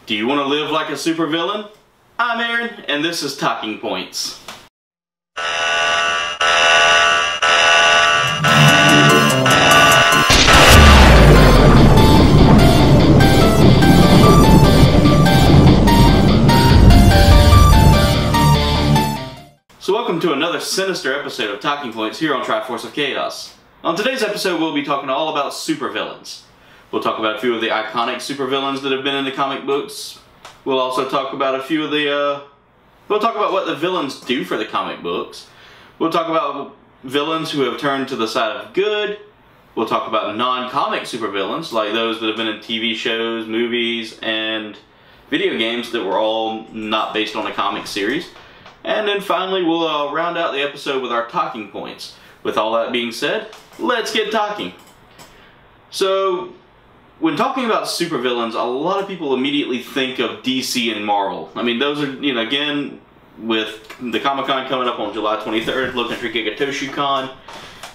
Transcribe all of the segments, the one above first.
Do you want to live like a supervillain? I'm Aaron, and this is Talking Points. So welcome to another sinister episode of Talking Points here on Triforce of Chaos. On today's episode we'll be talking all about supervillains. We'll talk about a few of the iconic supervillains that have been in the comic books. We'll also talk about a few of the, we'll talk about what the villains do for the comic books. We'll talk about villains who have turned to the side of good. We'll talk about non-comic supervillains, like those that have been in TV shows, movies, and video games that were all not based on a comic series. And then finally we'll round out the episode with our talking points. With all that being said, let's get talking. So, when talking about supervillains, a lot of people immediately think of DC and Marvel. I mean, those are, you know, again, with the Comic-Con coming up on July 23rd, looking for ToCing.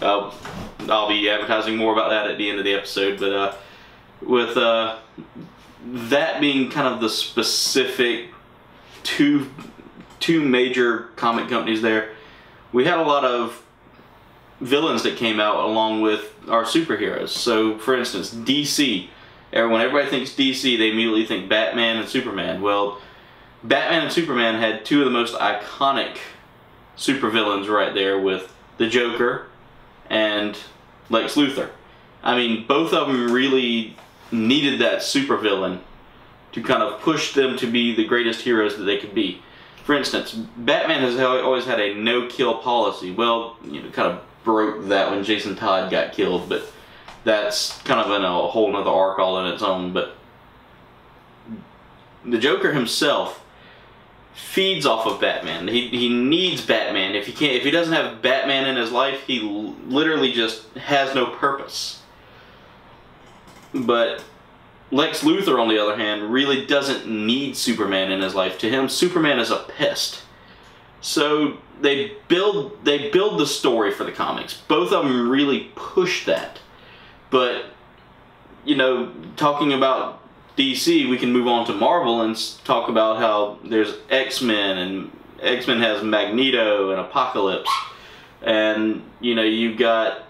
I'll be advertising more about that at the end of the episode, but with that being kind of the specific two major comic companies there, we had a lot of villains that came out along with our superheroes. So, for instance, DC. When everybody thinks DC, they immediately think Batman and Superman. Well, Batman and Superman had two of the most iconic supervillains right there with the Joker and Lex Luthor. I mean, both of them really needed that supervillain to kind of push them to be the greatest heroes that they could be. For instance, Batman has always had a no-kill policy. Well, you know, kind of broke that when Jason Todd got killed, but that's kind of in a whole nother arc all in its own. But the Joker himself feeds off of Batman. He needs Batman. If he doesn't have Batman in his life, he literally just has no purpose. But Lex Luthor, on the other hand, really doesn't need Superman in his life. To him, Superman is a pest. So they build the story for the comics. Both of them really push that. But, you know, talking about DC, we can move on to Marvel and talk about how there's X-Men, and X-Men has Magneto and Apocalypse. And, you know, you've got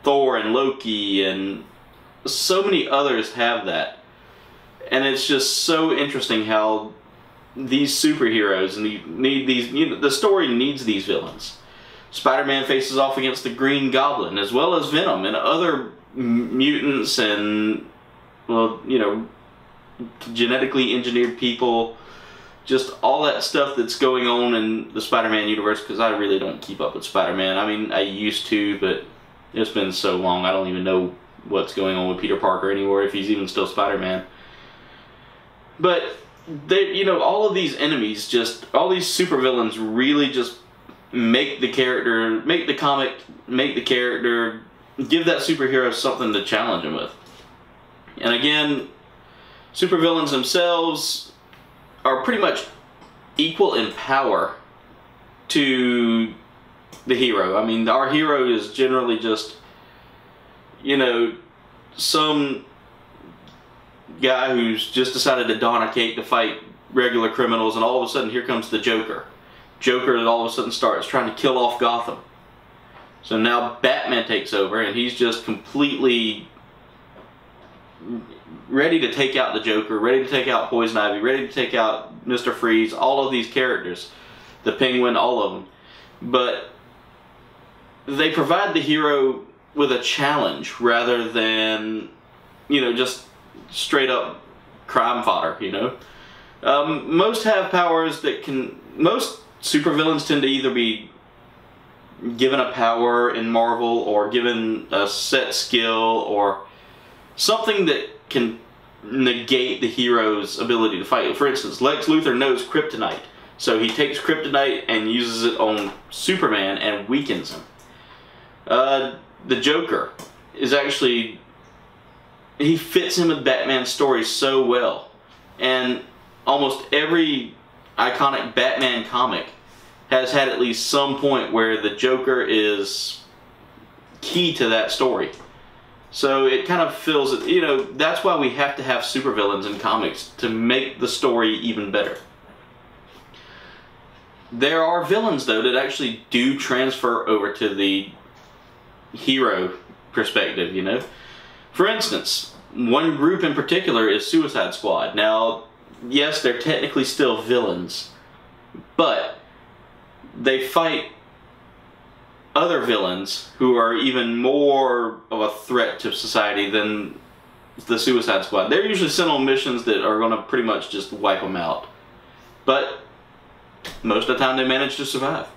Thor and Loki, and so many others have that. And it's just so interesting how these superheroes need these, you know, the story needs these villains. Spider-Man faces off against the Green Goblin, as well as Venom and other mutants and, well, you know, genetically engineered people. Just all that stuff that's going on in the Spider-Man universe, because I really don't keep up with Spider-Man. I mean, I used to, but it's been so long I don't even know what's going on with Peter Parker anymore, if he's even still Spider-Man. But they, you know, all of these enemies, just all these supervillains really just make the character, make the comic, make the character, give that superhero something to challenge him with. And again, supervillains themselves are pretty much equal in power to the hero. I mean, our hero is generally just, you know, some guy who's just decided to don a cape to fight regular criminals, and all of a sudden here comes the Joker. Joker all of a sudden starts trying to kill off Gotham. So now Batman takes over, and he's just completely ready to take out the Joker, ready to take out Poison Ivy, ready to take out Mr. Freeze, all of these characters. The Penguin, all of them. But they provide the hero with a challenge rather than, you know, just straight up crime fodder, you know. Most have powers that can, most supervillains tend to either be given a power in Marvel, or given a set skill, or something that can negate the hero's ability to fight. For instance, Lex Luthor knows kryptonite, so he takes kryptonite and uses it on Superman and weakens him. The Joker is actually, he fits in with Batman's story so well, and almost every iconic Batman comic has had at least some point where the Joker is key to that story. So it kind of feels, you know, that's why we have to have supervillains in comics, to make the story even better. There are villains, though, that actually do transfer over to the hero perspective, you know. For instance, one group in particular is Suicide Squad. Now, yes, they're technically still villains, but they fight other villains who are even more of a threat to society than the Suicide Squad. They're usually sent on missions that are going to pretty much just wipe them out. But most of the time they manage to survive.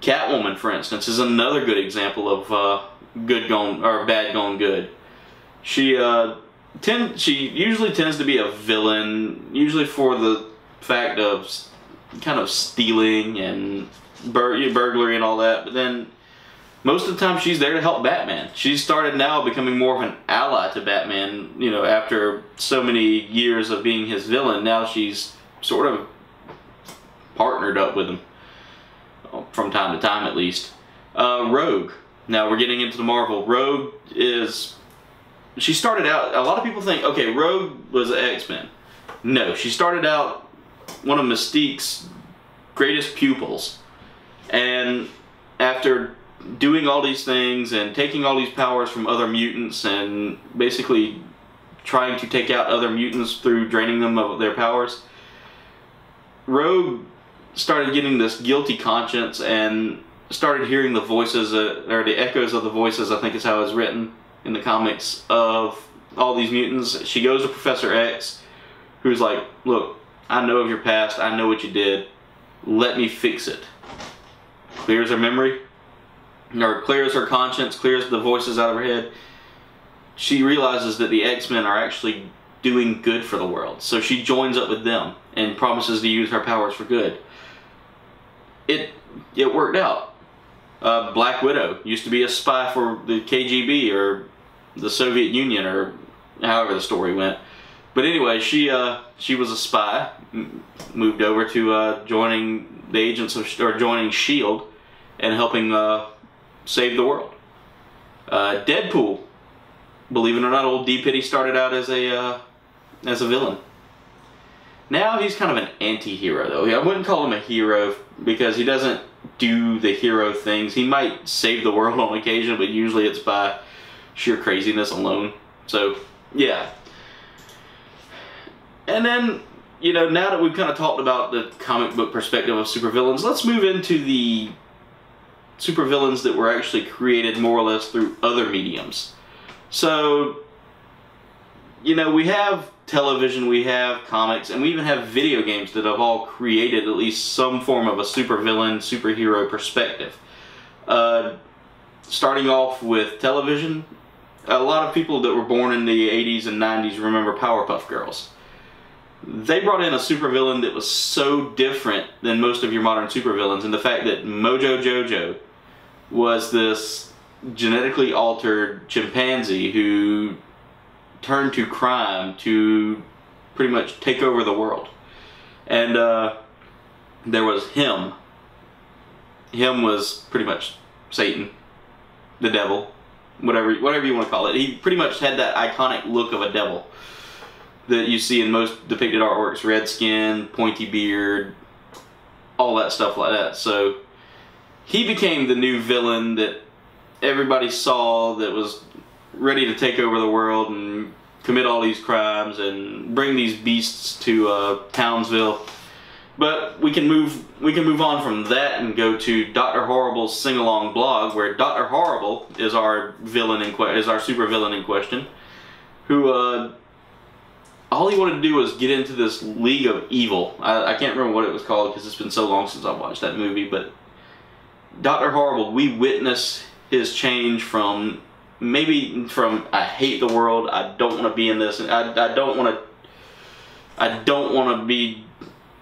Catwoman, for instance, is another good example of good gone, or bad gone good. She usually tends to be a villain, usually for the fact of kind of stealing and burglary and all that, but then most of the time she's there to help Batman. She's started now becoming more of an ally to Batman, you know, after so many years of being his villain. Now she's sort of partnered up with him, from time to time at least. Rogue. Now we're getting into the Marvel. Rogue is... She started out... A lot of people think, okay, Rogue was X-Men. No, she started out one of Mystique's greatest pupils. And after doing all these things and taking all these powers from other mutants and basically trying to take out other mutants through draining them of their powers, Rogue started getting this guilty conscience and started hearing the voices, or the echoes of the voices, I think is how it's written in the comics, of all these mutants. She goes to Professor X, who's like, look, I know of your past, I know what you did, let me fix it. Clears her memory, or clears her conscience, clears the voices out of her head. She realizes that the X-Men are actually doing good for the world, so she joins up with them and promises to use her powers for good. It worked out. Black Widow used to be a spy for the KGB or the Soviet Union, or however the story went. But anyway, she was a spy, moved over to joining the agents of, or joining S.H.I.E.L.D. and helping save the world. Deadpool, believe it or not, old D. Pitty started out as a villain. Now he's kind of an anti-hero, though. I wouldn't call him a hero because he doesn't do the hero things. He might save the world on occasion, but usually it's by sheer craziness alone. So, yeah. And then, you know, now that we've kind of talked about the comic book perspective of supervillains, let's move into the supervillains that were actually created more or less through other mediums. So, you know, we have television, we have comics, and we even have video games that have all created at least some form of a supervillain, superhero perspective. Starting off with television, a lot of people that were born in the 80s and 90s remember Powerpuff Girls. They brought in a supervillain that was so different than most of your modern supervillains, and the fact that Mojo Jojo was this genetically altered chimpanzee who turned to crime to pretty much take over the world. And there was him. Him was pretty much Satan, the devil, whatever you want to call it. He pretty much had that iconic look of a devil that you see in most depicted artworks. Red skin, pointy beard, all that stuff like that. So he became the new villain that everybody saw, that was ready to take over the world and commit all these crimes and bring these beasts to Townsville. But we can move on from that and go to Dr. Horrible's sing-along blog, where Dr. Horrible is our villain is our super villain in question, who all he wanted to do was get into this League of Evil. I can't remember what it was called because it's been so long since I've watched that movie. But Dr. Horrible, we witness his change from I hate the world, I don't want to be in this, and I don't want to be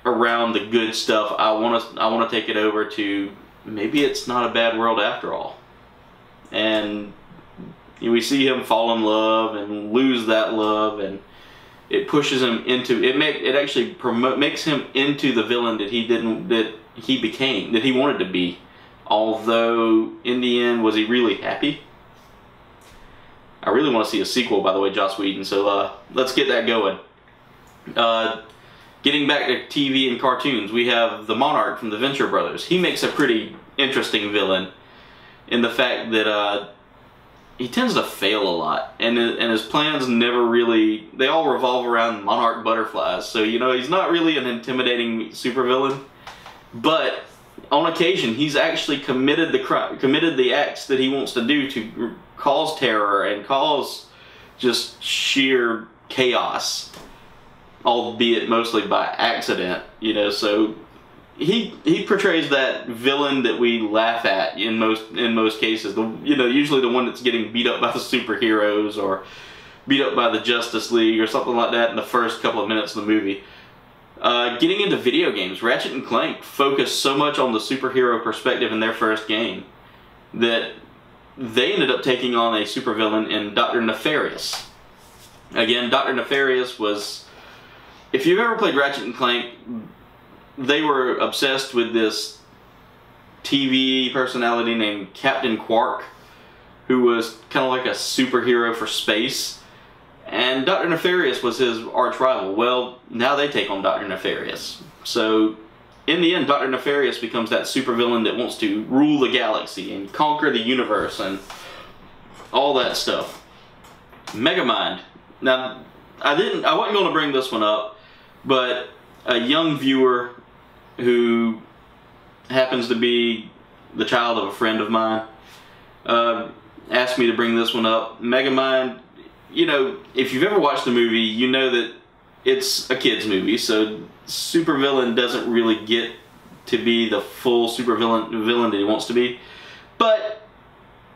around the good stuff. I want to take it over to maybe it's not a bad world after all. And we see him fall in love and lose that love, and it pushes him into it actually makes him into the villain that he wanted to be. Although in the end, was he really happy? I really want to see a sequel, by the way, Joss Whedon, so let's get that going. Getting back to TV and cartoons, we have the Monarch from the Venture Brothers. He makes a pretty interesting villain in the fact that he tends to fail a lot, and his plans never really, they all revolve around monarch butterflies. So, you know, he's not really an intimidating supervillain, but on occasion he's actually committed the acts that he wants to do to cause terror and cause just sheer chaos, albeit mostly by accident, you know. So he portrays that villain that we laugh at in most cases. Usually the one that's getting beat up by the superheroes or beat up by the Justice League or something like that in the first couple of minutes of the movie. Getting into video games, Ratchet and Clank focused so much on the superhero perspective in their first game that they ended up taking on a supervillain in Dr. Nefarious. Again, Dr. Nefarious was, if you've ever played Ratchet and Clank, they were obsessed with this TV personality named Captain Quark, who was kind of like a superhero for space. And Dr. Nefarious was his arch rival. Well, now they take on Dr. Nefarious. So, in the end, Dr. Nefarious becomes that supervillain that wants to rule the galaxy and conquer the universe and all that stuff. Megamind. Now, I wasn't going to bring this one up, but a young viewer who happens to be the child of a friend of mine asked me to bring this one up. Megamind, you know, if you've ever watched the movie, you know that it's a kid's movie, so supervillain doesn't really get to be the full villain that he wants to be. But,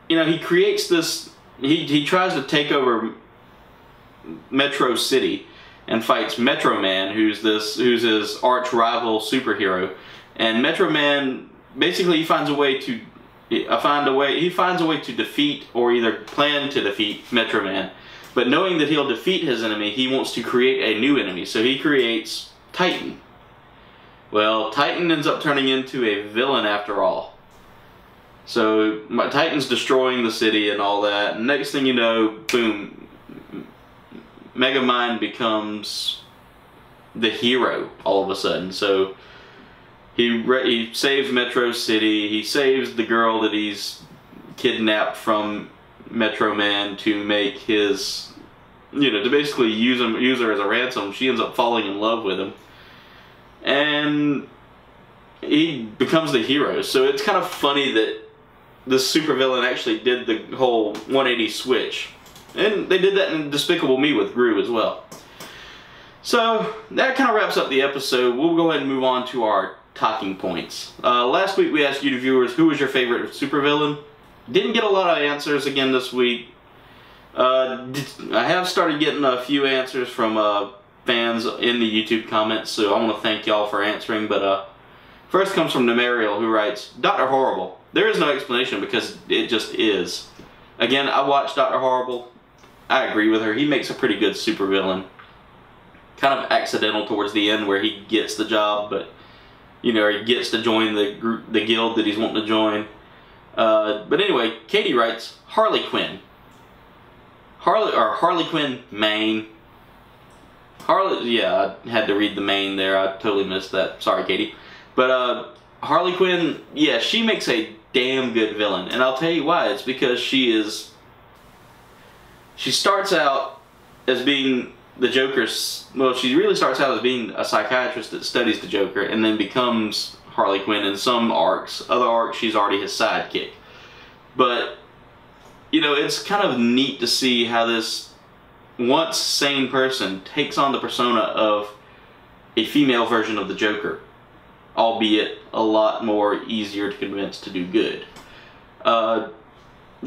you know, he creates this, he tries to take over Metro City and fights Metro Man, who's his arch rival superhero. And Metro Man, basically, he finds a way to defeat, or either plan to defeat, Metro Man. But knowing that he'll defeat his enemy, he wants to create a new enemy. So he creates Titan. Well, Titan ends up turning into a villain after all. So Titan's destroying the city and all that. And next thing you know, boom, Megamind becomes the hero all of a sudden. So he saves Metro City. He saves the girl that he's kidnapped from Metro Man to make his, you know, to basically use her as a ransom. She ends up falling in love with him, and he becomes the hero. So it's kind of funny that the supervillain actually did the whole 180 switch. And they did that in Despicable Me with Gru as well. So that kind of wraps up the episode. We'll go ahead and move on to our talking points. Last week we asked you viewers, who was your favorite supervillain? Didn't get a lot of answers again this week. I have started getting a few answers from fans in the YouTube comments, so I want to thank y'all for answering. But first comes from Nemariel, who writes, Dr. Horrible. There is no explanation because it just is. Again, I watched Dr. Horrible. I agree with her. He makes a pretty good supervillain. Kind of accidental towards the end where he gets the job, but, you know, he gets to join the guild that he's wanting to join. But anyway, Katie writes, Harley Quinn. Harley Quinn, main. Yeah, I had to read the main there. I totally missed that. Sorry, Katie. But Harley Quinn, yeah, she makes a damn good villain. And I'll tell you why. It's because she starts out as being the Joker's, well, she really starts out as being a psychiatrist that studies the Joker and then becomes Harley Quinn in some arcs. Other arcs, she's already his sidekick. But, you know, it's kind of neat to see how this once sane person takes on the persona of a female version of the Joker, albeit a lot more easier to convince to do good.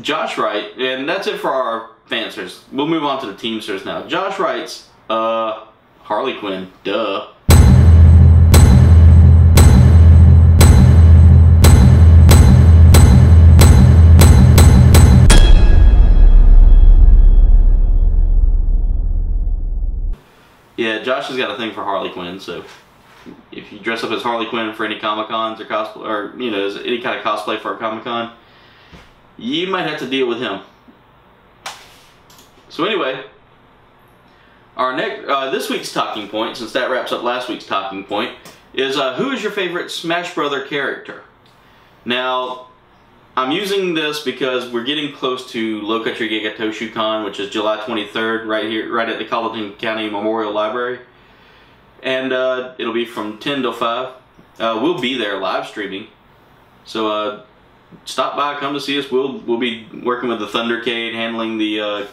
Josh writes, and that's it for our fansers. We'll move on to the teamsters now. Josh writes, Harley Quinn, duh. Yeah, Josh has got a thing for Harley Quinn, so if you dress up as Harley Quinn for any Comic-Cons or cosplay, or, you know, as any kind of cosplay for a Comic-Con, you might have to deal with him. So anyway, our next this week's talking point, since that wraps up last week's talking point, is who is your favorite Smash Brother character? Now, I'm using this because we're getting close to Low Country Giga ToCing, which is July 23rd, right here, right at the Colleton County Memorial Library, and it'll be from 10 till 5. We'll be there live streaming, so stop by, come to see us. We'll be working with the Thundercade, handling the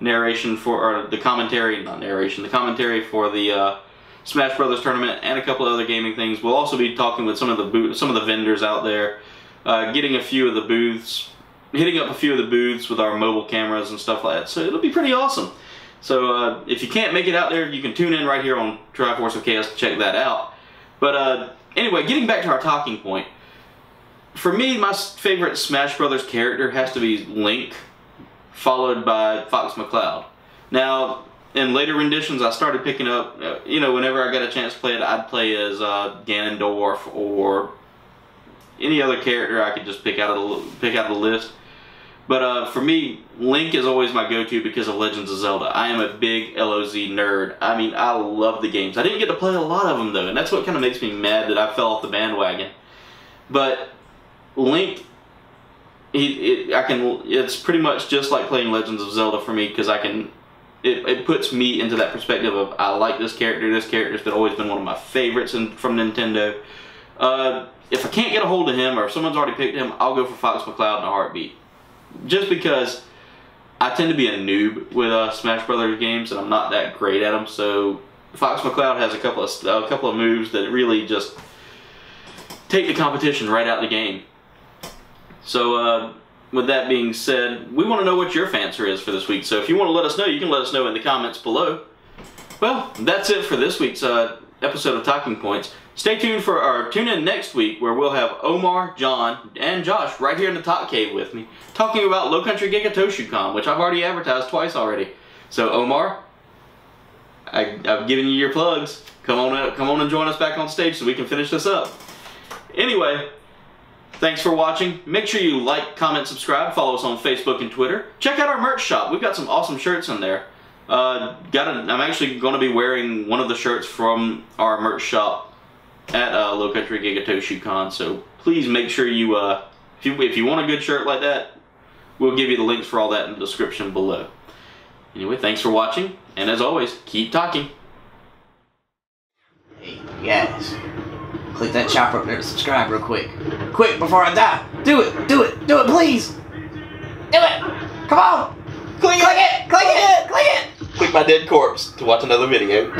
narration for, or the commentary, not narration, the commentary for the Smash Brothers tournament, and a couple of other gaming things. We'll also be talking with some of the vendors out there, getting a few of the booths, hitting up a few of the booths with our mobile cameras and stuff like that. So it'll be pretty awesome. So if you can't make it out there, you can tune in right here on Triforce of Chaos to check that out. But anyway, getting back to our talking point. For me, my favorite Smash Brothers character has to be Link, followed by Fox McCloud. Now, in later renditions, I started picking up, you know, whenever I got a chance to play it, I'd play as Ganondorf or any other character I could just pick out of the list. But for me, Link is always my go-to because of Legends of Zelda. I am a big LOZ nerd. I mean, I love the games. I didn't get to play a lot of them though, and that's what kind of makes me mad that I fell off the bandwagon. But Link, it's pretty much just like playing Legends of Zelda for me, because it puts me into that perspective of, I like this character. This character's always been one of my favorites from Nintendo. If I can't get a hold of him, or if someone's already picked him, I'll go for Fox McCloud in a heartbeat. Just because I tend to be a noob with Smash Brothers games, and I'm not that great at them. So Fox McCloud has a couple of moves that really just take the competition right out of the game. So with that being said, we want to know what your fancer is for this week. So if you want to let us know, you can let us know in the comments below. Well, that's it for this week's episode of Talking Points. Stay tuned for tune in next week, where we'll have Omar, John, and Josh right here in the Talk Cave with me, talking about Low Country Giga ToCing, which I've already advertised twice already. So Omar, I've given you your plugs. Come on and join us back on stage so we can finish this up. Anyway, thanks for watching. Make sure you like, comment, subscribe, follow us on Facebook and Twitter. Check out our merch shop. We've got some awesome shirts in there. I'm actually going to be wearing one of the shirts from our merch shop at Low Country Giga ToCing, so please make sure you, if you want a good shirt like that, we'll give you the links for all that in the description below. Anyway, thanks for watching, and as always, keep talking. Hey, guys, click that chopper up there to subscribe real quick. Quick, before I die. Do it, please. Do it. Come on. Click it. Click my dead corpse to watch another video.